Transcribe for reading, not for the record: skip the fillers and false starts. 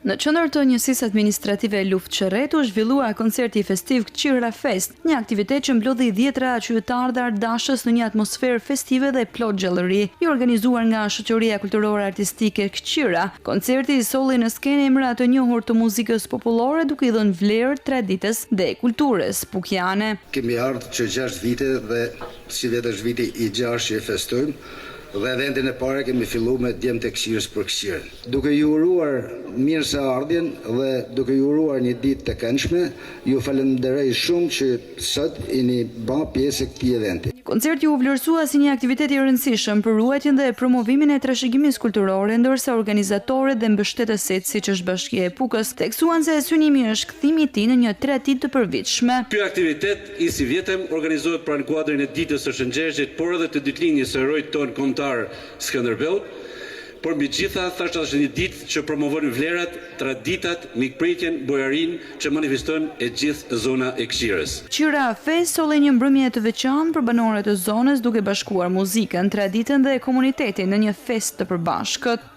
Në qendër të njësisë administrative Luftë-Çerretu zhvillua koncerti festiv Kqira Fest, një aktivitet që mblodhi dhjetra qytetarë dhe ardashës në një atmosferë festive dhe plot gjallëri, i organizuar nga Shoqëria Kulturore Artistike Kqira. Koncerti solli në skenë emra të njohur të muzikës popullore, duke i dhënë vlerë traditës dhe kulturës pukiane. Kemi ardhur që 6 vite dhe si vetë është viti i 6 që e festojmë. Dhe vendin e parë kemi filluar me djemtë e Kqirës për Kqirën. Duke ju uruar mirëseardhjen dhe duke ju uruar një ditë të këndshme, ju falenderoj shumë që sot jeni bërë pjesë e këtij eventi. Koncerti u vlerësua si një aktivitet i rëndësishëm për ruajtjen dhe promovimin e trashëgimisë kulturore, ndërsa organizatorët dhe mbështetësit, siç është Bashkia e Pukës, theksuan se synimi është kthimi i tij në një tradhtë të përvitshme. Ky aktivitet i si vjetëm organizohet pranë kuadrin e ditës së Shëngjeshit, por edhe të ditëlinjës së herojit ton kombëtar Skënderbeut, por mbi gjitha thashë është një ditë që promovon vlerat, traditat, mikpritjen, bojarinë që manifeston e gjithë zona e Kqirës. Kqira Fest solli një mbrëmje të veçantë për banorët e zonës, duke bashkuar muzikën, traditën dhe komunitetin në një fest të përbashkët.